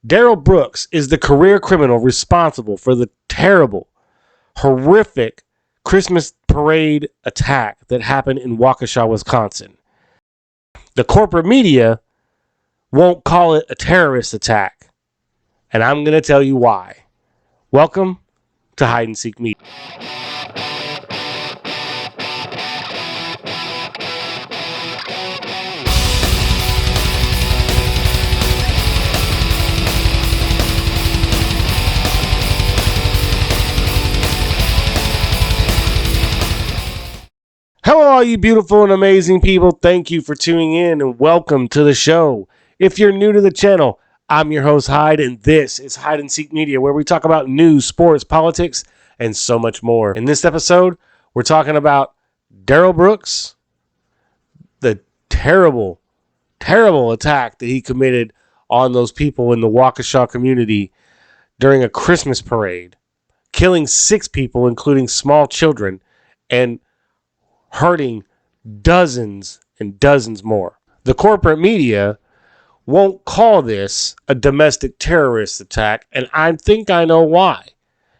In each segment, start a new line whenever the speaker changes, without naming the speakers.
Daryl Brooks is the career criminal responsible for the terrible, horrific Christmas parade attack that happened in Waukesha, Wisconsin. The corporate media won't call it a terrorist attack, and I'm going to tell you why. Welcome to Hide and Seek Media. Hello, all you beautiful and amazing people. Thank you for tuning in and welcome to the show. If you're new to the channel, I'm your host, Hyde, and this is Hide and Seek Media, where we talk about news, sports, politics, and so much more. In this episode, we're talking about Daryl Brooks, the terrible, terrible attack that he committed on those people in the Waukesha community during a Christmas parade, killing 6 people, including small children, and hurting dozens and dozens more. The corporate media won't call this a domestic terrorist attack, and I think I know why.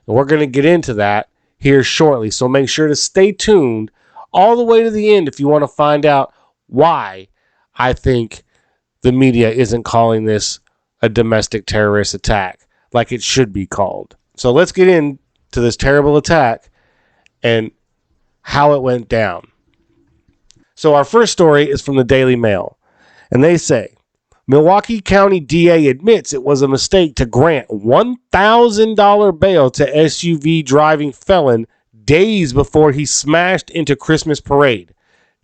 And we're going to get into that here shortly, so make sure to stay tuned all the way to the end if you want to find out why I think the media isn't calling this a domestic terrorist attack like it should be called. So let's get into this terrible attack and how it went down. So our first story is from the Daily Mail, and they say, Milwaukee County DA admits it was a mistake to grant $1,000 bail to SUV driving felon days before he smashed into Christmas parade.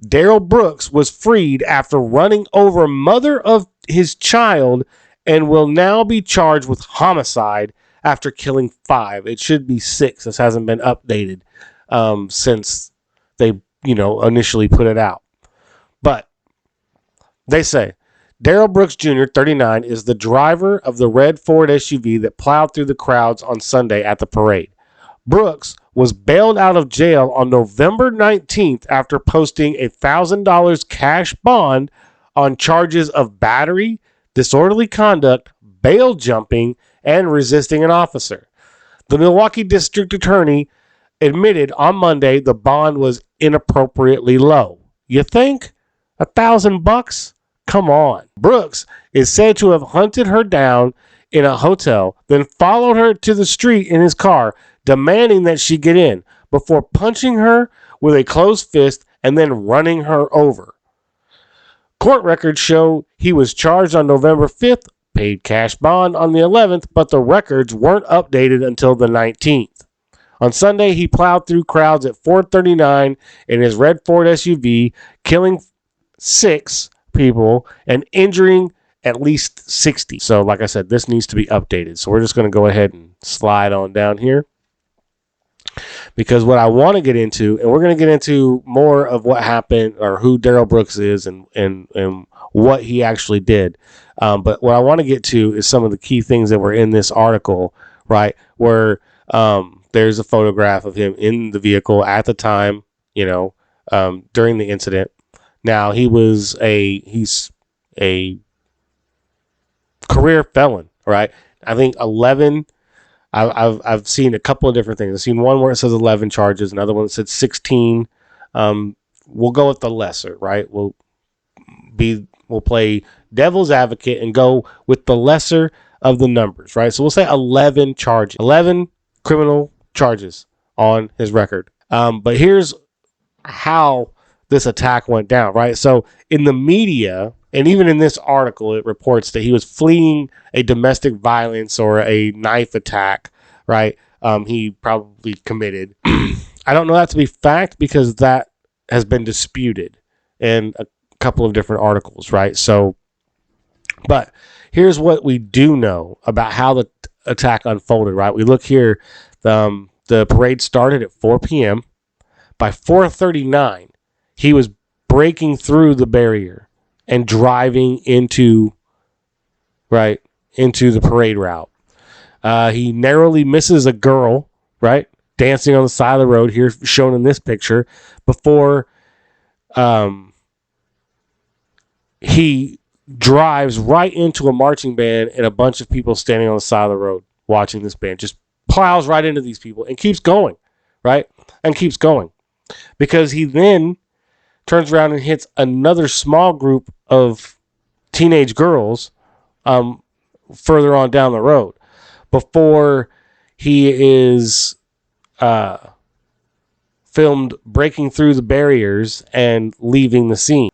Daryl Brooks was freed after running over mother of his child and will now be charged with homicide after killing 5. It should be 6. This hasn't been updated since they initially put it out. But they say Daryl Brooks Jr., 39, is the driver of the red Ford SUV that plowed through the crowds on Sunday at the parade. Brooks was bailed out of jail on November 19th after posting a $1,000 cash bond on charges of battery, disorderly conduct, bail jumping, and resisting an officer. The Milwaukee District Attorney admitted on Monday the bond was inappropriately low. You think? $1,000? Come on. Brooks is said to have hunted her down in a hotel, then followed her to the street in his car, demanding that she get in, before punching her with a closed fist and then running her over. Court records show he was charged on November 5th, paid cash bond on the 11th, but the records weren't updated until the 19th. On Sunday, he plowed through crowds at 439 in his red Ford SUV, killing 6 people and injuring at least 60. So, like I said, this needs to be updated. So we're just going to go ahead and slide on down here. Because what I want to get into, and we're going to get into more of what happened or who Daryl Brooks is and what he actually did. But what I want to get to is some of the key things that were in this article, right? Where there's a photograph of him in the vehicle at the time, during the incident. Now he's a career felon, right? I think 11. I've seen a couple of different things. I've seen one where it says 11 charges, another one that said 16. We'll go with the lesser, right? We'll play devil's advocate and go with the lesser of the numbers, right? So we'll say 11 charges, 11 criminal charges on his record. But here's how this attack went down, right? So in the media, and even in this article, it reports that he was fleeing a domestic violence or a knife attack, right? He probably committed. I don't know that to be fact because that has been disputed in a couple of different articles, right? So, but here's what we do know about how the attack unfolded, right? We look here, the parade started at 4 p.m. By 4:39, he was breaking through the barrier and driving into the parade route. He narrowly misses a girl, right, dancing on the side of the road here, shown in this picture, before he drives right into a marching band and a bunch of people standing on the side of the road watching this band. Just plows right into these people and keeps going, right? And keeps going. Because he then turns around and hits another small group of teenage girls further on down the road before he is filmed breaking through the barriers and leaving the scene.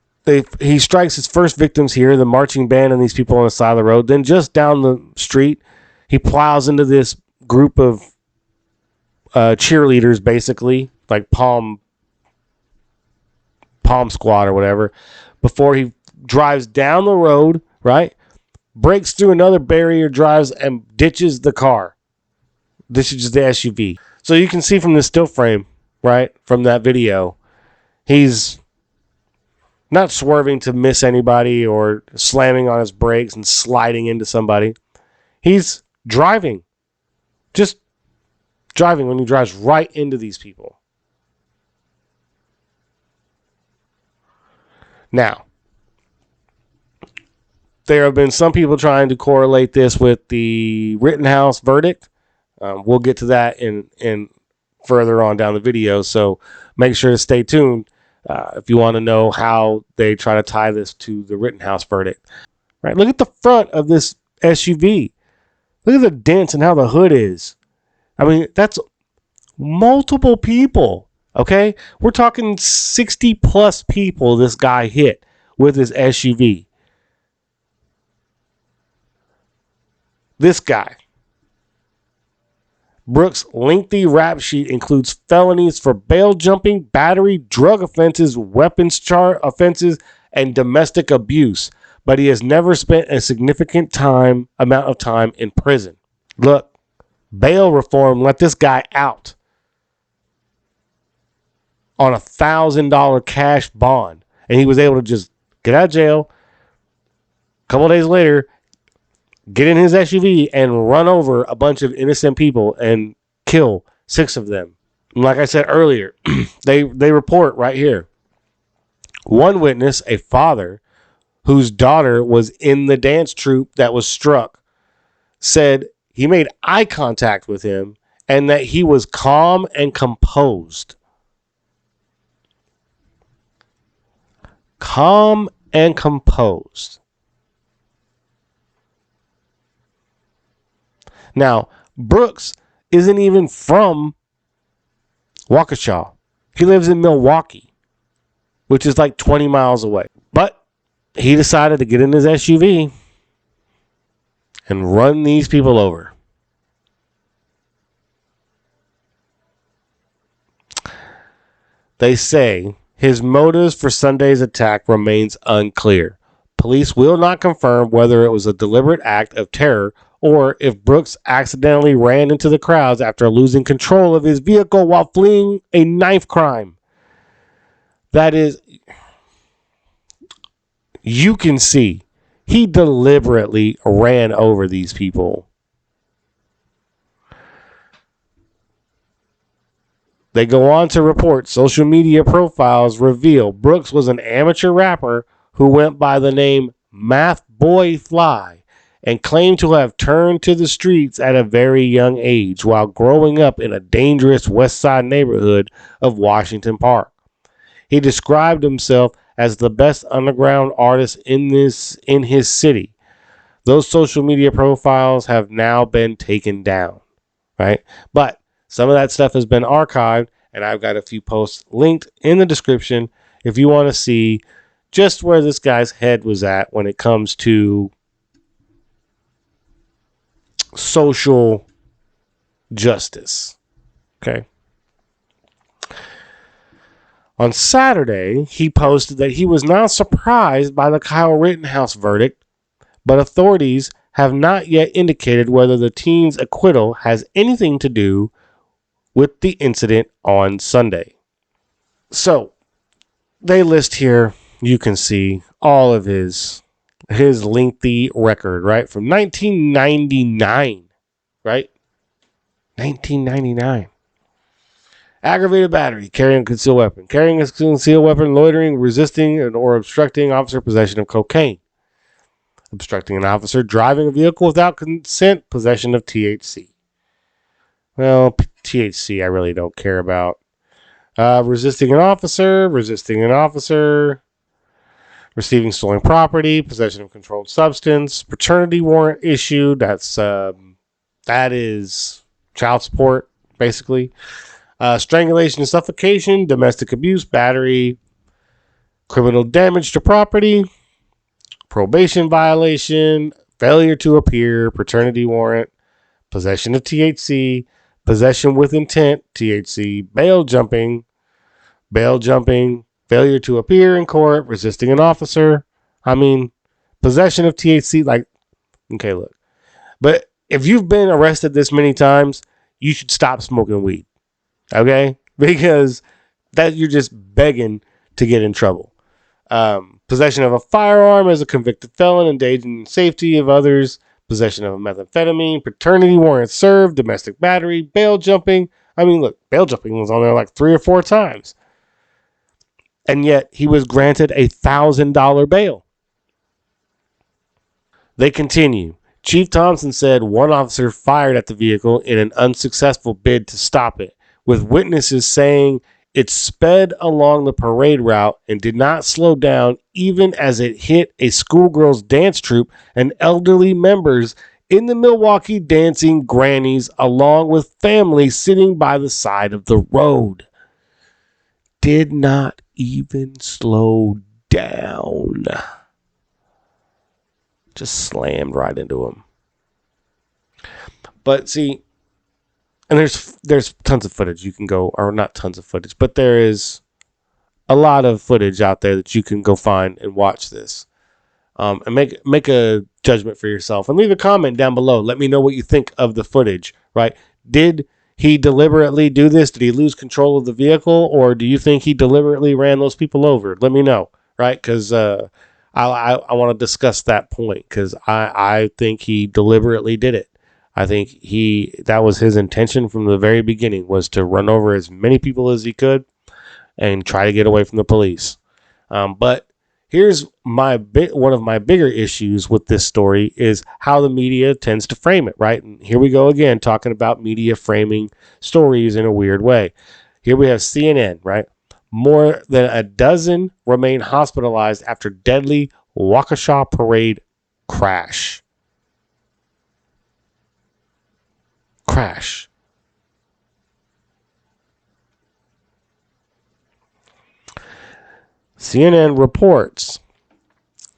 He strikes his first victims here, the marching band and these people on the side of the road. Then just down the street, he plows into this group of cheerleaders, basically, like Palm Squad or whatever, before he drives down the road, right? Breaks through another barrier, drives and ditches the car. Ditches the SUV. So you can see from this still frame, right, from that video, he's not swerving to miss anybody or slamming on his brakes and sliding into somebody. He's driving. Just driving when he drives right into these people. Now, there have been some people trying to correlate this with the Rittenhouse verdict. We'll get to that in further on down the video, so make sure to stay tuned if you want to know how they try to tie this to the Rittenhouse verdict. Right? Look at the front of this SUV. Look at the dents and how the hood is. I mean, that's multiple people. Okay? We're talking 60 plus people this guy hit with his SUV. This guy. Brooks' lengthy rap sheet includes felonies for bail jumping, battery, drug offenses, weapons offenses, and domestic abuse, but he has never spent a significant amount of time in prison. Look, bail reform let this guy out on $1,000 cash bond, and he was able to just get out of jail. A couple of days later, get in his SUV and run over a bunch of innocent people and kill 6 of them. And like I said earlier, they report right here. One witness, a father whose daughter was in the dance troupe that was struck, said he made eye contact with him and that he was calm and composed. Calm and composed. Now, Brooks isn't even from Waukesha. He lives in Milwaukee, which is like 20 miles away. But he decided to get in his SUV and run these people over. They say his motives for Sunday's attack remains unclear. Police will not confirm whether it was a deliberate act of terror or if Brooks accidentally ran into the crowds after losing control of his vehicle while fleeing a knife crime. That is, you can see he deliberately ran over these people. They go on to report social media profiles reveal Brooks was an amateur rapper who went by the name Math Boy Fly and claimed to have turned to the streets at a very young age while growing up in a dangerous West Side neighborhood of Washington Park. He described himself as the best underground artist in his city. Those social media profiles have now been taken down, right? But some of that stuff has been archived, and I've got a few posts linked in the description if you want to see just where this guy's head was at when it comes to social justice. Okay. On Saturday, he posted that he was not surprised by the Kyle Rittenhouse verdict, but authorities have not yet indicated whether the teen's acquittal has anything to do with the incident on Sunday. So, they list here, you can see all of his lengthy record, right? From 1999, right? 1999. Aggravated battery, carrying a concealed weapon. Carrying a concealed weapon, loitering, resisting, or obstructing officer possession of cocaine. obstructing an officer, driving a vehicle without consent, possession of THC. Well, THC I really don't care about. Resisting an officer, receiving stolen property, possession of controlled substance, paternity warrant issued. That is child support, basically. Strangulation and suffocation, domestic abuse, battery, criminal damage to property, probation violation, failure to appear, paternity warrant, possession of THC, possession with intent, THC, bail jumping, failure to appear in court, resisting an officer. I mean, possession of THC, like, okay, look. But if you've been arrested this many times, you should stop smoking weed. Okay? Because that you're just begging to get in trouble. Possession of a firearm as a convicted felon, endangering the safety of others, possession of a methamphetamine, paternity warrant served, domestic battery, bail jumping. I mean, look, bail jumping was on there like 3 or 4 times. And yet he was granted a $1,000 bail. They continue. Chief Thompson said one officer fired at the vehicle in an unsuccessful bid to stop it, with witnesses saying it sped along the parade route and did not slow down even as it hit a schoolgirls dance troupe and elderly members in the Milwaukee dancing grannies along with families sitting by the side of the road. Did not even slow down. Just slammed right into him. But see, and there's tons of footage you can go, or not tons of footage, but there is a lot of footage out there that you can go find and watch this. And make a judgment for yourself. And leave a comment down below. Let me know what you think of the footage, right? Did he deliberately do this? Did he lose control of the vehicle? Or do you think he deliberately ran those people over? Let me know, right? Because I want to discuss that point, because I think he deliberately did it. I think that was his intention from the very beginning, was to run over as many people as he could and try to get away from the police. But here's one of my bigger issues with this story is how the media tends to frame it, right? And here we go again, talking about media framing stories in a weird way. Here we have CNN, right? More than a dozen remain hospitalized after deadly Waukesha Parade crash. CNN reports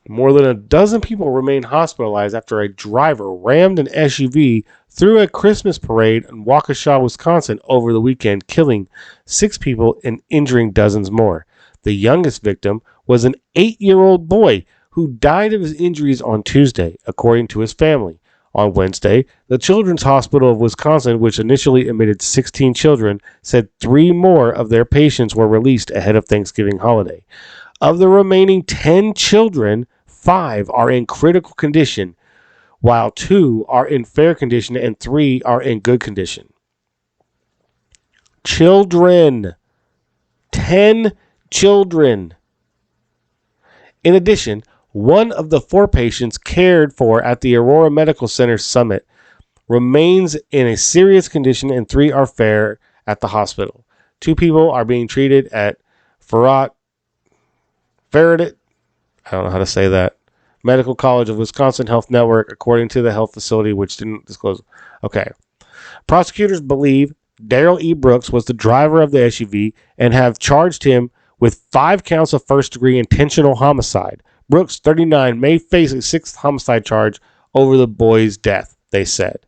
more than a dozen people remain hospitalized after a driver rammed an SUV through a Christmas parade in Waukesha, Wisconsin over the weekend, killing 6 people and injuring dozens more. The youngest victim was an 8-year-old boy who died of his injuries on Tuesday, according to his family. On Wednesday, the Children's Hospital of Wisconsin, which initially admitted 16 children, said 3 more of their patients were released ahead of Thanksgiving holiday. Of the remaining 10 children, 5 are in critical condition, while 2 are in fair condition and 3 are in good condition. Children. 10 children. In addition, one of the 4 patients cared for at the Aurora Medical Center Summit remains in a serious condition and 3 are fair at the hospital. 2 people are being treated at Farragut, I don't know how to say that, Medical College of Wisconsin Health Network, according to the health facility, which didn't disclose. Okay. Prosecutors believe Daryl E. Brooks was the driver of the SUV and have charged him with 5 counts of first-degree intentional homicide. Brooks, 39, may face a 6th homicide charge over the boy's death, they said.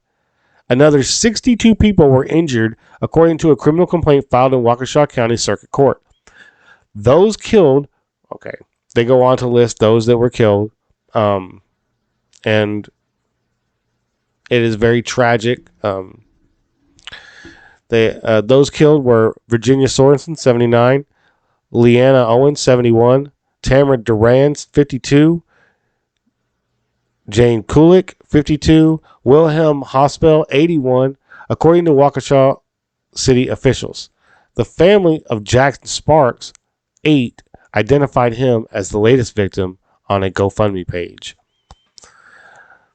Another 62 people were injured, according to a criminal complaint filed in Waukesha County Circuit Court. Those killed, okay, they go on to list those that were killed, and it is very tragic. Those killed were Virginia Sorensen, 79, Leanna Owens, 71, Tamara Durand, 52, Jane Kulik, 52, Wilhelm Hospel, 81, according to Waukesha city officials. The family of Jackson Sparks, 8, identified him as the latest victim on a GoFundMe page.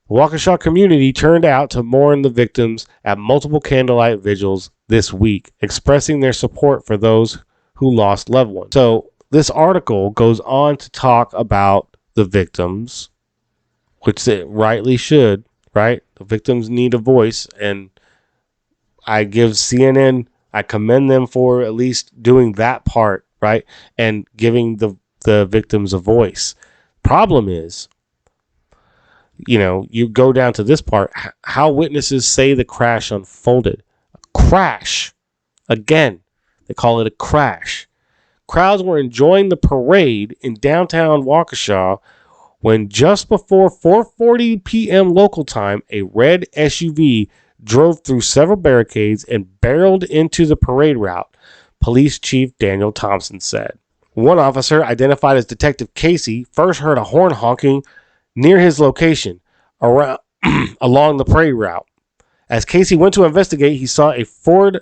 The Waukesha community turned out to mourn the victims at multiple candlelight vigils this week, expressing their support for those who lost loved ones. So this article goes on to talk about the victims, which it rightly should, right? The victims need a voice, and I give CNN, I commend them for at least doing that part, right? And giving the victims a voice. Problem is, you go down to this part, how witnesses say the crash unfolded. A crash. Again, they call it a crash. Crowds were enjoying the parade in downtown Waukesha when just before 4:40 p.m. local time, a red SUV drove through several barricades and barreled into the parade route, Police Chief Daniel Thompson said. One officer, identified as Detective Casey, first heard a horn honking near his location around along the parade route. As Casey went to investigate, he saw a Ford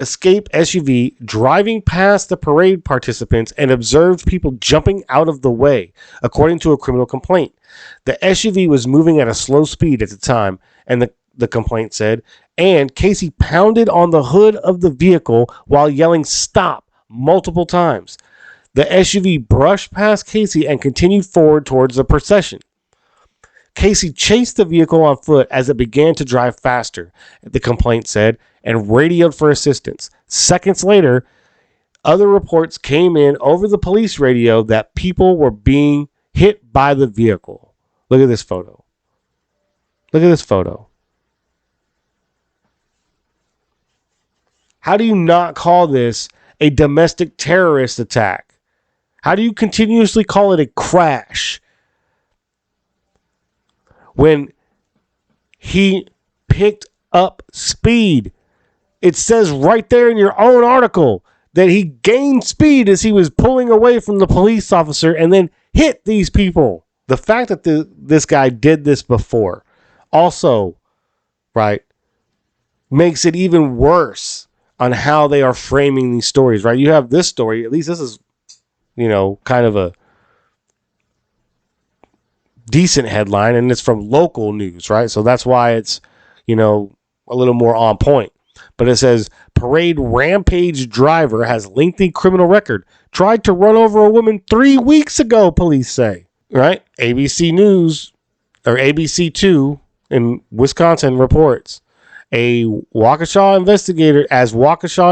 Escape SUV driving past the parade participants and observed people jumping out of the way, according to a criminal complaint. The SUV was moving at a slow speed at the time, and the complaint said, and Casey pounded on the hood of the vehicle while yelling "stop" multiple times. The SUV brushed past Casey and continued forward towards the procession. Casey chased the vehicle on foot as it began to drive faster, the complaint said, and radioed for assistance. Seconds later, other reports came in over the police radio that people were being hit by the vehicle. Look at this photo. Look at this photo. How do you not call this a domestic terrorist attack? How do you continuously call it a crash when he picked up speed? It says right there in your own article that he gained speed as he was pulling away from the police officer and then hit these people. The fact that this guy did this before also, right, makes it even worse on how they are framing these stories, right? You have this story, at least this is, kind of a decent headline, and it's from local news, right? So that's why it's, a little more on point. But it says, parade rampage driver has lengthy criminal record. Tried to run over a woman 3 weeks ago, police say. Right? ABC News, or ABC2 in Wisconsin reports. Waukesha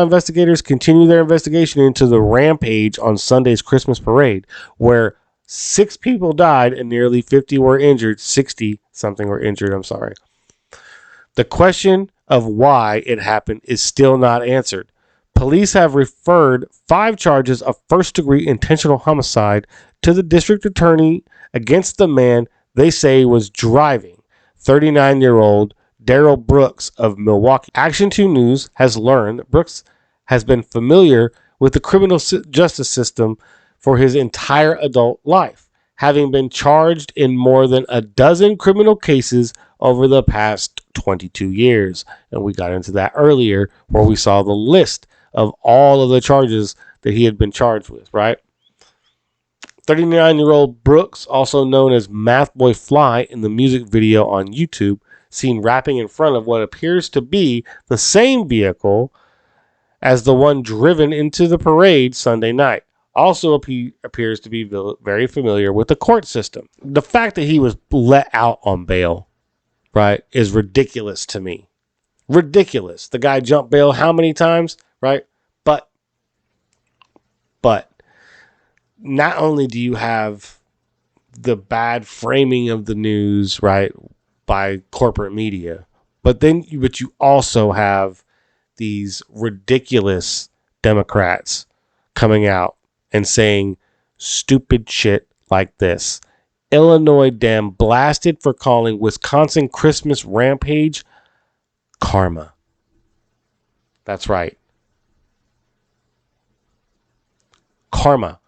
investigators continue their investigation into the rampage on Sunday's Christmas parade, where 6 people died and nearly 50 were injured. 60-something were injured, I'm sorry. The question of why it happened is still not answered. Police have referred 5 charges of first-degree intentional homicide to the district attorney against the man they say was driving, 39-year-old Daryl Brooks of Milwaukee. Action 2 News has learned that Brooks has been familiar with the criminal justice system for his entire adult life, having been charged in more than a dozen criminal cases over the past 22 years. And we got into that earlier where we saw the list of all of the charges that he had been charged with, right? 39-year-old Brooks, also known as Math Boy Fly in the music video on YouTube, seen rapping in front of what appears to be the same vehicle as the one driven into the parade Sunday night. Also appears to be very familiar with the court system. The fact that he was let out on bail, right, is ridiculous to me. Ridiculous. The guy jumped bail how many times, right? But not only do you have the bad framing of the news, right, by corporate media, but you also have these ridiculous Democrats coming out and saying stupid shit like this. Illinois dam blasted for calling Wisconsin Christmas rampage karma. That's right. Karma.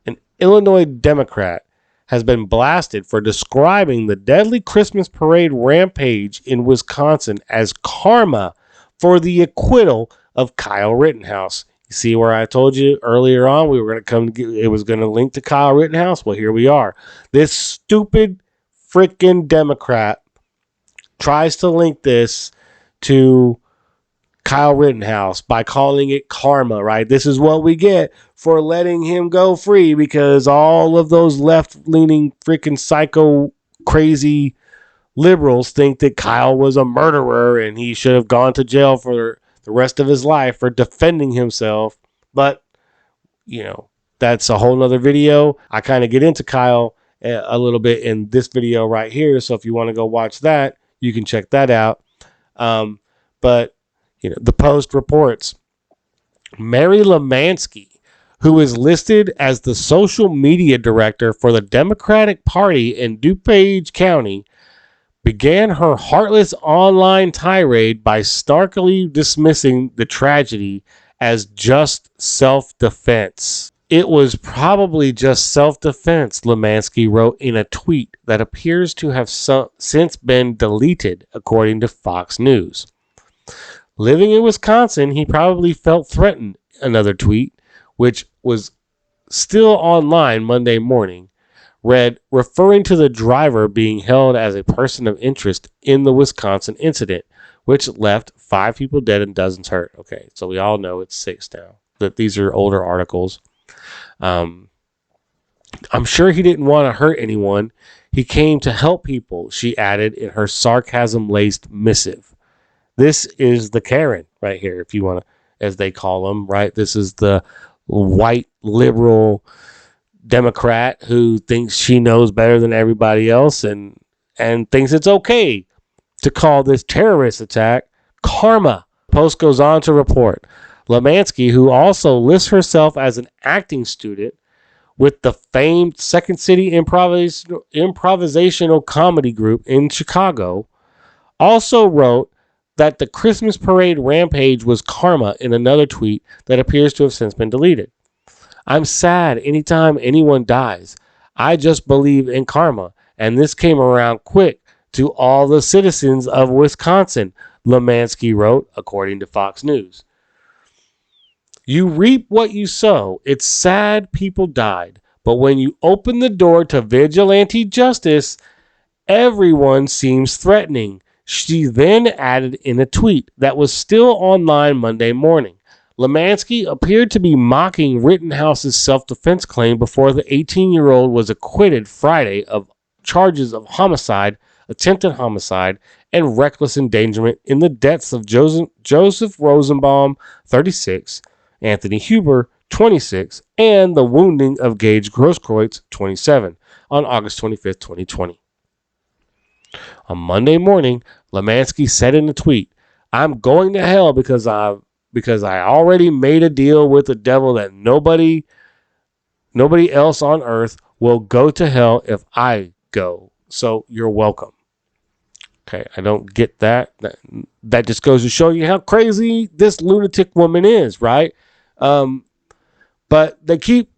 An Illinois Democrat has been blasted for describing the deadly Christmas parade rampage in Wisconsin as karma for the acquittal of Kyle Rittenhouse. You see where I told you earlier on we were going to it was going to link to Kyle Rittenhouse? Well, here we are. This stupid freaking Democrat tries to link this to Kyle Rittenhouse by calling it karma, right? This is what we get for letting him go free because all of those left-leaning freaking psycho crazy liberals think that Kyle was a murderer and he should have gone to jail for the rest of his life for defending himself. But, that's a whole nother video. I kind of get into Kyle a little bit in this video right here. So if you want to go watch that, you can check that out. But the Post reports Mary Lemansky, who is listed as the social media director for the Democratic Party in DuPage County, began her heartless online tirade by starkly dismissing the tragedy as just self-defense. It was probably just self-defense, Lemansky wrote in a tweet that appears to have since been deleted, according to Fox News. Living in Wisconsin, he probably felt threatened, another tweet, which was still online Monday morning, read, referring to the driver being held as a person of interest in the Wisconsin incident, which left 5 people dead and dozens hurt. Okay, so we all know it's 6 now. That these are older articles. I'm sure he didn't want to hurt anyone. He came to help people, she added in her sarcasm-laced missive. This is the Karen right here, if you want to, as they call them, right? This is the white liberal Democrat who thinks she knows better than everybody else and thinks it's okay to call this terrorist attack karma. Post goes on to report Lemansky, who also lists herself as an acting student with the famed Second City improvisational comedy group in Chicago, also wrote that the Christmas Parade rampage was karma in another tweet that appears to have since been deleted. I'm sad anytime anyone dies. I just believe in karma, and this came around quick to all the citizens of Wisconsin, Lemansky wrote, according to Fox News. You reap what you sow. It's sad people died, but when you open the door to vigilante justice, everyone seems threatening. She then added in a tweet that was still online Monday morning. Lemansky appeared to be mocking Rittenhouse's self-defense claim before the 18-year-old was acquitted Friday of charges of homicide, attempted homicide, and reckless endangerment in the deaths of Joseph Rosenbaum, 36, Anthony Huber, 26, and the wounding of Gage Grosskreutz, 27, on August 25, 2020. On Monday morning, Lemansky said in a tweet, I'm going to hell because I already made a deal with the devil that nobody else on earth will go to hell if I go. So you're welcome. Okay, I don't get that. That just goes to show you how crazy this lunatic woman is, right? But they keep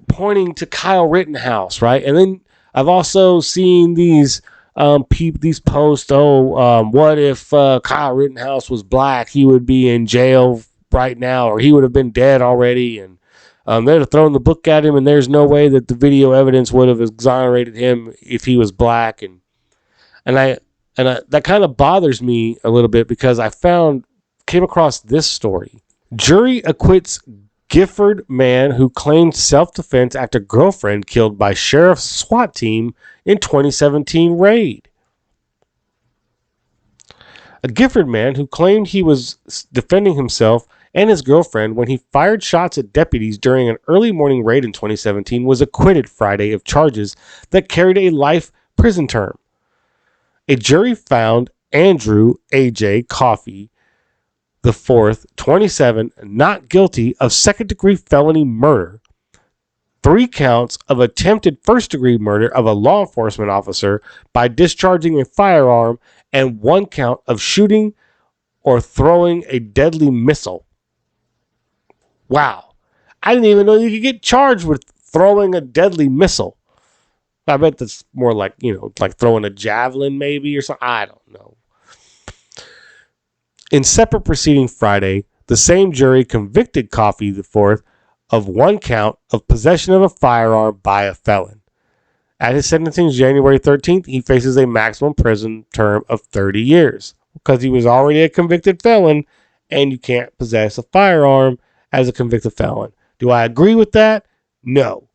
pointing to Kyle Rittenhouse, right? And then I've also seen these posts. What if Kyle Rittenhouse was black? He would be in jail right now, or he would have been dead already. And they'd have thrown the book at him, and there's no way that the video evidence would have exonerated him if he was black. And that kind of bothers me a little bit because came across this story. Jury acquits Gifford man who claimed self-defense after girlfriend killed by sheriff's SWAT team in 2017 raid. A Gifford man who claimed he was defending himself and his girlfriend when he fired shots at deputies during an early morning raid in 2017 was acquitted Friday of charges that carried a life prison term. A jury found Andrew A.J. Coffey IV, 27, not guilty of second-degree felony murder, 3 counts of attempted first-degree murder of a law enforcement officer by discharging a firearm, and 1 count of shooting or throwing a deadly missile. Wow. I didn't even know you could get charged with throwing a deadly missile. I bet that's more like, like throwing a javelin maybe or something. I don't know. In separate proceeding Friday, the same jury convicted Coffey IV of 1 count of possession of a firearm by a felon. At his sentencing January 13th, he faces a maximum prison term of 30 years because he was already a convicted felon, and you can't possess a firearm as a convicted felon. Do I agree with that? No.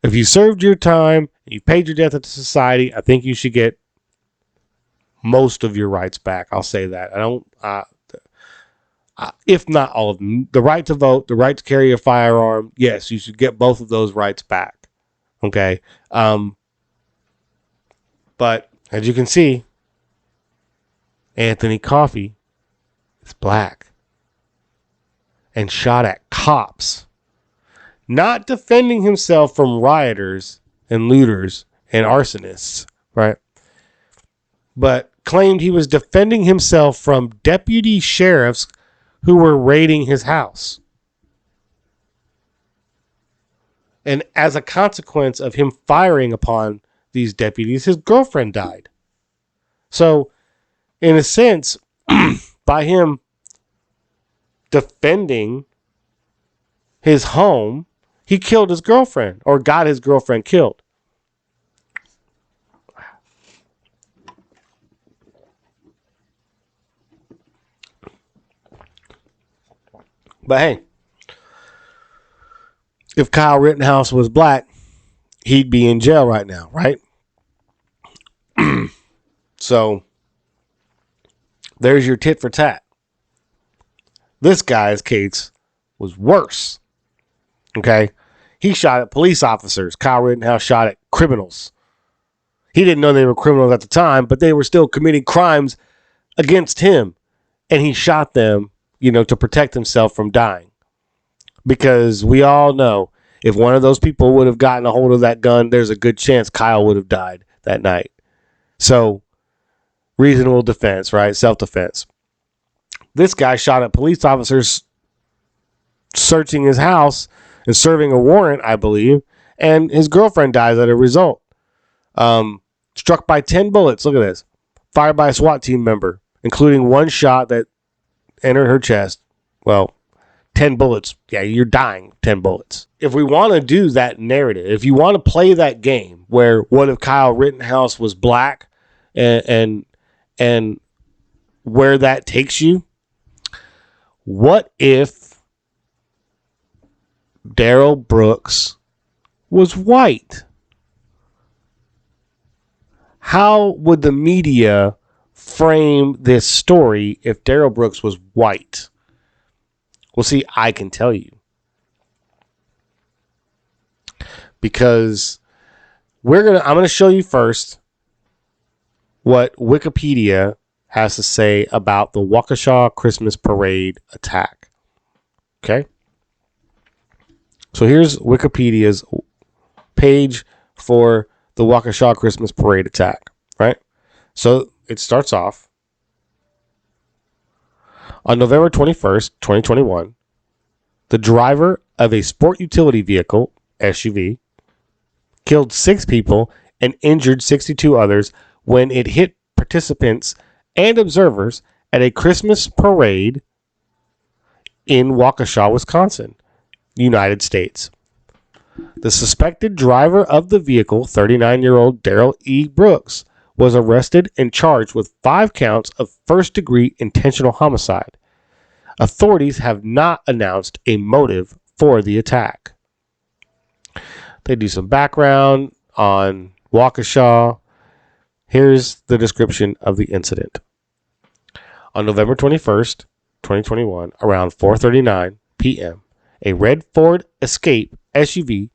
If you served your time and you paid your debt to society, I think you should get most of your rights back. I'll say that. If not all of them. The right to vote, the right to carry a firearm, yes, you should get both of those rights back. Okay? But as you can see, Anthony Coffey is black and shot at cops, not defending himself from rioters and looters and arsonists, right? But claimed he was defending himself from deputy sheriffs who were raiding his house. And as a consequence of him firing upon these deputies, his girlfriend died. So, in a sense, by him defending his home, he killed his girlfriend or got his girlfriend killed. But hey, if Kyle Rittenhouse was black, he'd be in jail right now, right? So, there's your tit for tat. This guy's case was worse. Okay? He shot at police officers. Kyle Rittenhouse shot at criminals. He didn't know they were criminals at the time, but they were still committing crimes against him. And he shot them, to protect himself from dying. Because we all know if one of those people would have gotten a hold of that gun, there's a good chance Kyle would have died that night. So, reasonable defense, right? Self-defense. This guy shot at police officers searching his house and serving a warrant, I believe, and his girlfriend dies as a result. Struck by 10 bullets, look at this, fired by a SWAT team member, including one shot that entered her chest. Well, 10 bullets. Yeah, you're dying 10 bullets. If we want to do that narrative, if you want to play that game where what if Kyle Rittenhouse was black and where that takes you, what if Daryl Brooks was white? How would the media frame this story if Daryl Brooks was white? Well, see, I can tell you. Because I'm going to show you first what Wikipedia has to say about the Waukesha Christmas Parade attack. Okay? So here's Wikipedia's page for the Waukesha Christmas Parade attack, right? So it starts off on November 21st, 2021, the driver of a sport utility vehicle, SUV, killed 6 people and injured 62 others when it hit participants and observers at a Christmas parade in Waukesha, Wisconsin, United States. The suspected driver of the vehicle, 39-year-old Daryl E. Brooks, was arrested and charged with 5 counts of first-degree intentional homicide. Authorities have not announced a motive for the attack. They do some background on Waukesha. Here's the description of the incident. On November 21st, 2021, around 4:39 p.m., a red Ford Escape SUV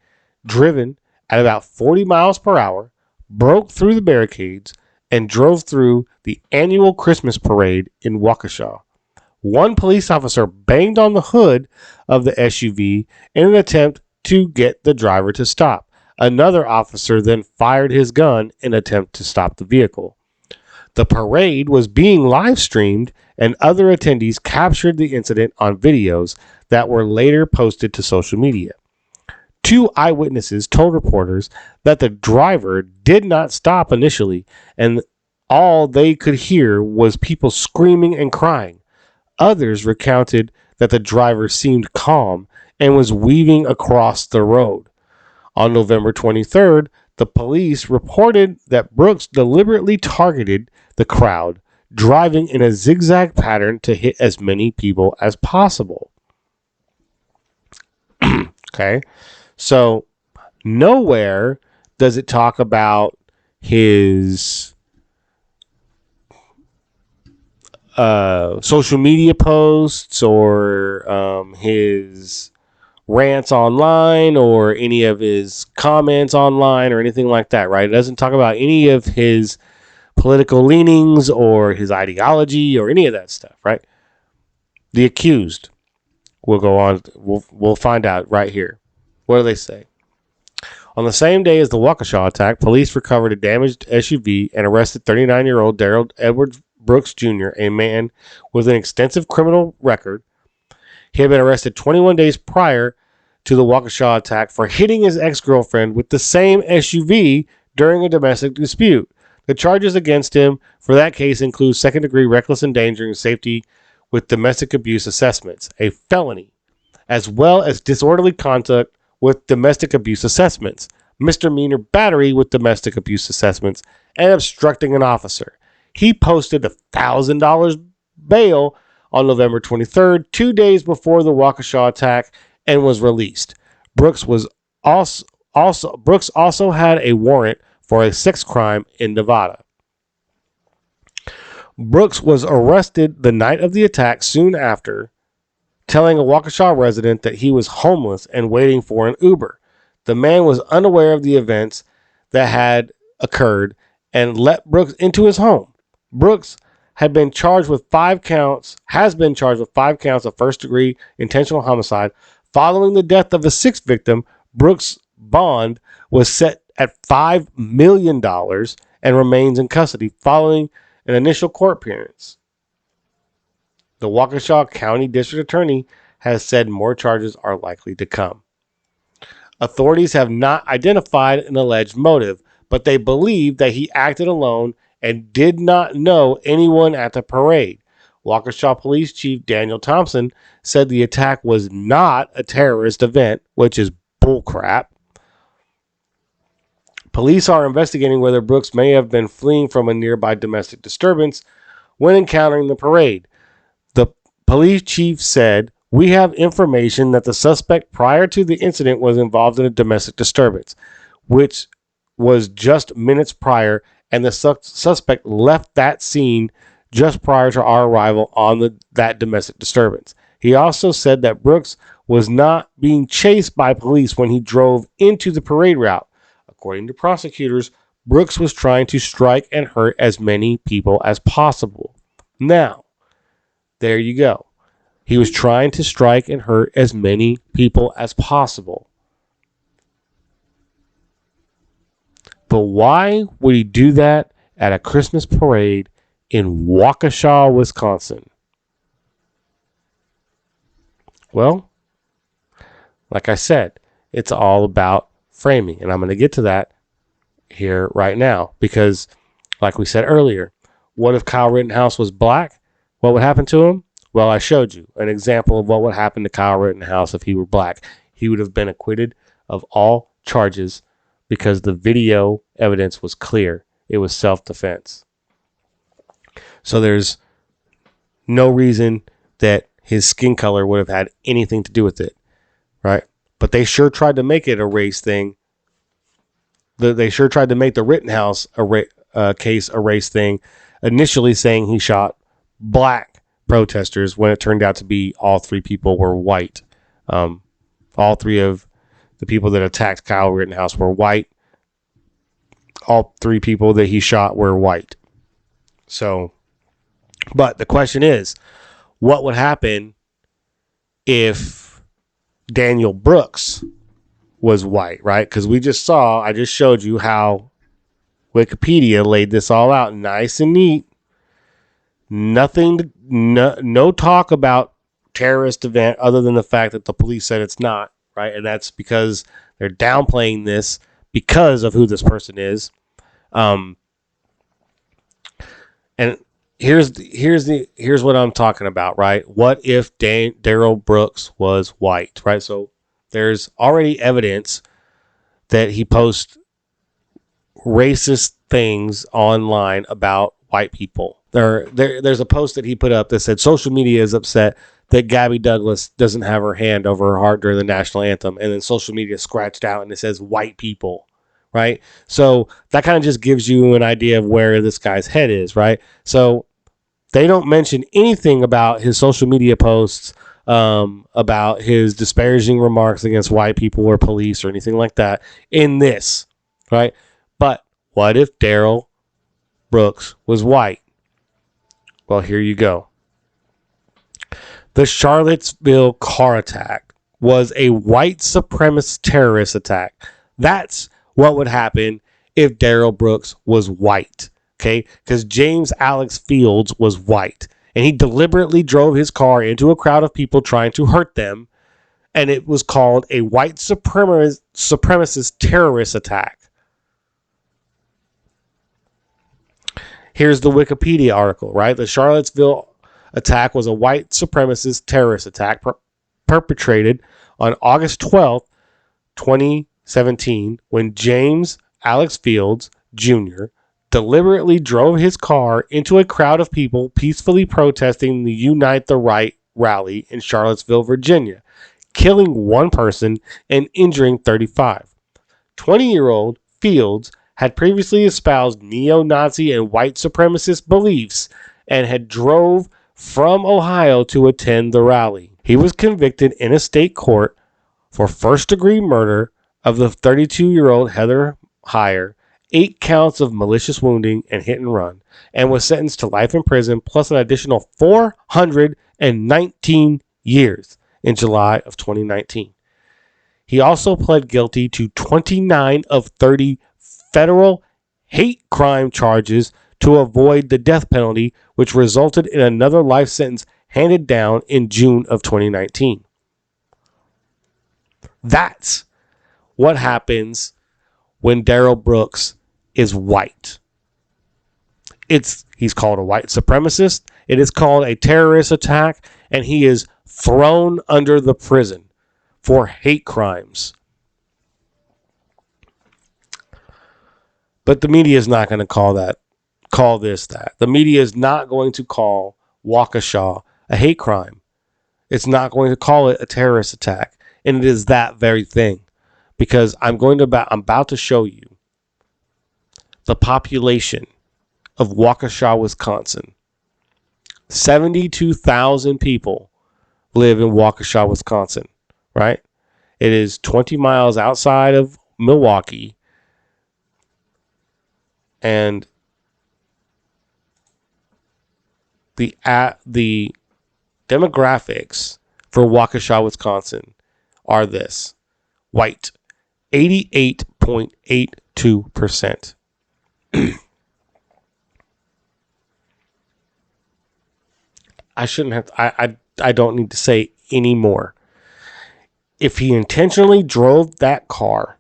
driven at about 40 miles per hour broke through the barricades and drove through the annual Christmas parade in Waukesha. One police officer banged on the hood of the SUV in an attempt to get the driver to stop. Another officer then fired his gun in an attempt to stop the vehicle. The parade was being live streamed, and other attendees captured the incident on videos that were later posted to social media. 2 eyewitnesses told reporters that the driver did not stop initially, and all they could hear was people screaming and crying. Others recounted that the driver seemed calm and was weaving across the road. On November 23rd, The police reported that Brooks deliberately targeted the crowd, driving in a zigzag pattern to hit as many people as possible. Okay, so nowhere does it talk about his social media posts or his rants online or any of his comments online or anything like that, right? It doesn't talk about any of his political leanings or his ideology or any of that stuff, right? The accused will go on. We'll find out right here. What do they say? On the same day as the Waukesha attack, police recovered a damaged SUV and arrested 39-year-old Daryl Brooks Jr., a man with an extensive criminal record. He had been arrested 21 days prior to the Waukesha attack for hitting his ex-girlfriend with the same SUV during a domestic dispute. The charges against him for that case include second-degree reckless endangering safety with domestic abuse assessments, a felony, as well as disorderly conduct with domestic abuse assessments, misdemeanor battery with domestic abuse assessments, and obstructing an officer. He posted $1,000 bail on November 23rd, 2 days before the Waukesha attack, and was released. Brooks also had a warrant for a sex crime in Nevada. Brooks was arrested the night of the attack soon after, telling a Waukesha resident that he was homeless and waiting for an Uber. The man was unaware of the events that had occurred and let Brooks into his home. Brooks has been charged with 5 counts of first-degree intentional homicide. Following the death of a 6th victim, Brooks' bond was set at $5 million and remains in custody following an initial court appearance. The Waukesha County District Attorney has said more charges are likely to come. Authorities have not identified an alleged motive, but they believe that he acted alone and did not know anyone at the parade. Waukesha Police Chief Daniel Thompson said the attack was not a terrorist event, which is bullcrap. Police are investigating whether Brooks may have been fleeing from a nearby domestic disturbance when encountering the parade. The police chief said, "We have information that the suspect prior to the incident was involved in a domestic disturbance, which was just minutes prior, and the suspect left that scene just prior to our arrival on that domestic disturbance." He also said that Brooks was not being chased by police when he drove into the parade route. According to prosecutors, Brooks was trying to strike and hurt as many people as possible. Now, there you go. He was trying to strike and hurt as many people as possible. But why would he do that at a Christmas parade in Waukesha, Wisconsin? Well, like I said, it's all about framing. And I'm going to get to that here right now. Because, like we said earlier, what if Kyle Rittenhouse was black? What would happen to him? Well, I showed you an example of what would happen to Kyle Rittenhouse if he were black. He would have been acquitted of all charges because the video evidence was clear. It was self-defense. So there's no reason that his skin color would have had anything to do with it, right? But they sure tried to make it a race thing. They sure tried to make the Rittenhouse case a race thing, initially saying he shot black protesters when it turned out to be all 3 people were white. All 3 of the people that attacked Kyle Rittenhouse were white. All 3 people that he shot were white. So, but the question is, what would happen if Daniel Brooks was white, right? Because I just showed you how Wikipedia laid this all out nice and neat. No talk about terrorist event other than the fact that the police said it's not, right? And that's because they're downplaying this because of who this person is. And here's what I'm talking about, right? What if Daryl Brooks was white, right? So there's already evidence that he posed racist things online about white people. There's a post that he put up that said social media is upset that Gabby Douglas doesn't have her hand over her heart during the national anthem, and then social media scratched out and it says white people, right? So that kind of just gives you an idea of where this guy's head is, right? So they don't mention anything about his social media posts, about his disparaging remarks against white people or police or anything like that in this, right? But what if Daryl Brooks was white? Well, here you go. The Charlottesville Car Attack was a white supremacist terrorist attack. That's what would happen if Daryl Brooks was white, okay? Because James Alex Fields was white, and he deliberately drove his car into a crowd of people trying to hurt them, and it was called a white supremacist terrorist attack. Here's the Wikipedia article, right? The Charlottesville attack was a white supremacist terrorist attack perpetrated on August 12th, 2017, when James Alex Fields Jr. deliberately drove his car into a crowd of people peacefully protesting the Unite the Right rally in Charlottesville, Virginia, killing one person and injuring 35. 20-year-old Fields had previously espoused neo-Nazi and white supremacist beliefs and had drove from Ohio to attend the rally. He was convicted in a state court for first-degree murder of the 32-year-old Heather Heyer, 8 counts of malicious wounding and hit and run, and was sentenced to life in prison plus an additional 419 years in July of 2019. He also pled guilty to 29 of 30 federal hate crime charges to avoid the death penalty, which resulted in another life sentence handed down in June of 2019. That's what happens when Daryl Brooks is white. He's called a white supremacist. It is called a terrorist attack, and he is thrown under the prison for hate crimes. But the media is not going to call this that. The media is not going to call Waukesha a hate crime. It's not going to call it a terrorist attack. And it is that very thing. Because I'm about to show you the population of Waukesha, Wisconsin. 72,000 people live in Waukesha, Wisconsin, right? It is 20 miles outside of Milwaukee. And the demographics for Waukesha, Wisconsin are this. White, 88.82%. I shouldn't have I don't need to say any more. If he intentionally drove that car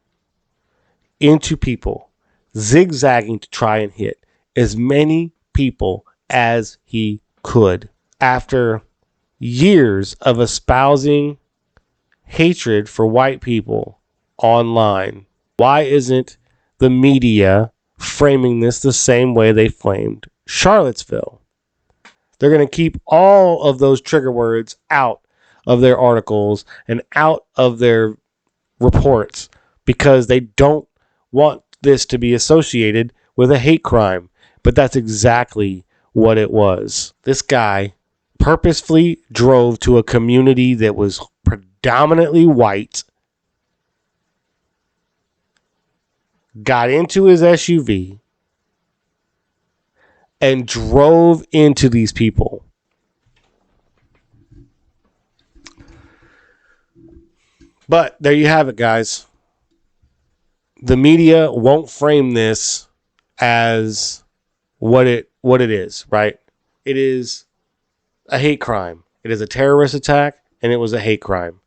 into people, zigzagging to try and hit as many people as he could, after years of espousing hatred for white people online, why isn't the media framing this the same way they framed Charlottesville? They're going to keep all of those trigger words out of their articles and out of their reports because they don't want this to be associated with a hate crime. But that's exactly what it was. This guy purposefully drove to a community that was predominantly white, got into his SUV, and drove into these people. But there you have it, guys. The media won't frame this as what it is, right? It is a hate crime. It is a terrorist attack, and it was a hate crime.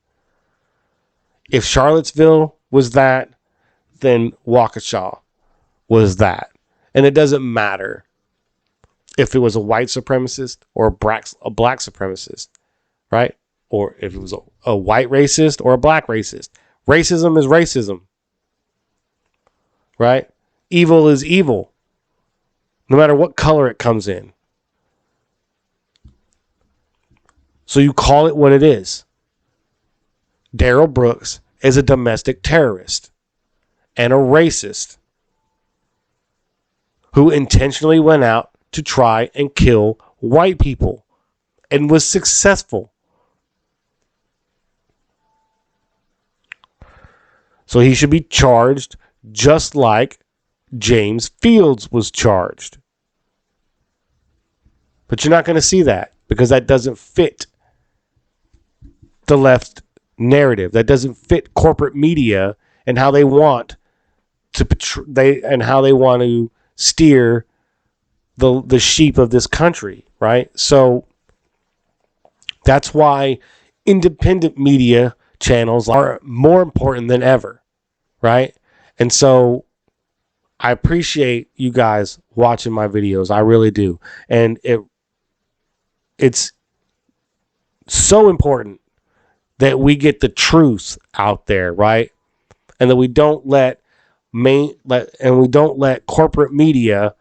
If Charlottesville was that, then Waukesha was that. And it doesn't matter if it was a white supremacist or a black supremacist, right? Or if it was a white racist or a black racist. Racism is racism, right? evil is evil, no matter what color it comes in. So you call it what it is. Daryl Brooks is a domestic terrorist and a racist who intentionally went out to try and kill white people and was successful. So he should be charged just like James Fields was charged. But you're not going to see that because that doesn't fit the left narrative. That doesn't fit corporate media and how they want to how they want to steer the sheep of this country, right? So that's why independent media channels are more important than ever, right? And so I appreciate you guys watching my videos. I really do. And it's so important that we get the truth out there, right? And that we don't let corporate media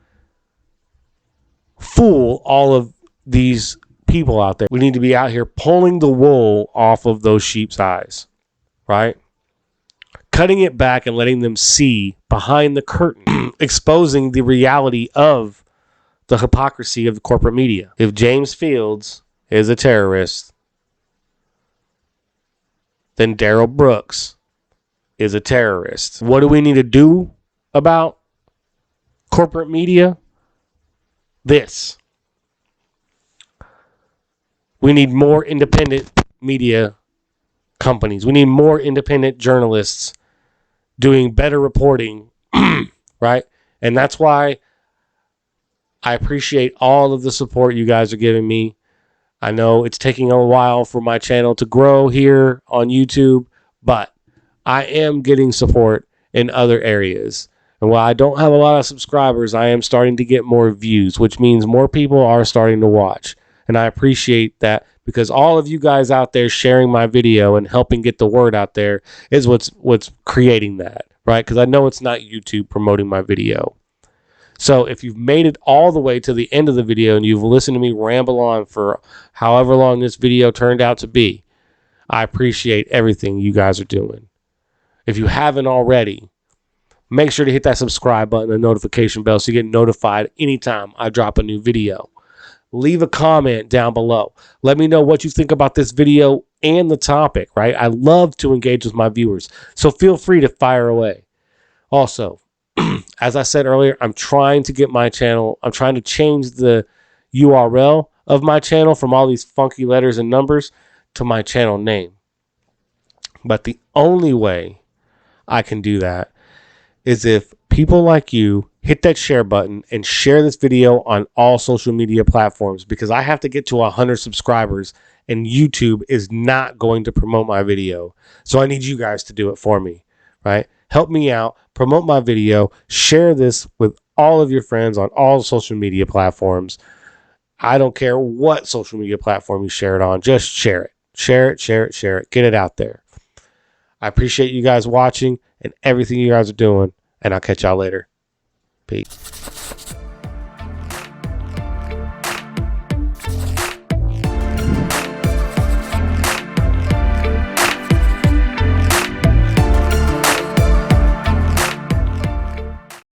fool all of these people out there. We need to be out here pulling the wool off of those sheep's eyes, right? Cutting it back and letting them see behind the curtain, exposing the reality of the hypocrisy of the corporate media. If James Fields is a terrorist, then Daryl Brooks is a terrorist. What do we need to do about corporate media? This. We need more independent media companies. We need more independent journalists doing better reporting, right? And that's why I appreciate all of the support you guys are giving me. I know it's taking a while for my channel to grow here on YouTube, but I am getting support in other areas. And while I don't have a lot of subscribers, I am starting to get more views, which means more people are starting to watch. And I appreciate that because all of you guys out there sharing my video and helping get the word out there is what's creating that, right? Because I know it's not YouTube promoting my video. So if you've made it all the way to the end of the video and you've listened to me ramble on for however long this video turned out to be, I appreciate everything you guys are doing. If you haven't already, make sure to hit that subscribe button and notification bell so you get notified anytime I drop a new video. Leave a comment down below. Let me know what you think about this video and the topic, right? I love to engage with my viewers, so feel free to fire away. Also, as I said earlier, I'm trying to change the URL of my channel from all these funky letters and numbers to my channel name. But the only way I can do that is if people like you hit that share button and share this video on all social media platforms, because I have to get to 100 subscribers and YouTube is not going to promote my video. So I need you guys to do it for me, right? Help me out, promote my video, share this with all of your friends on all social media platforms. I don't care what social media platform you share it on, just share it. Share it, share it, share it. Get it out there. I appreciate you guys watching and everything you guys are doing, and I'll catch y'all later. Peace.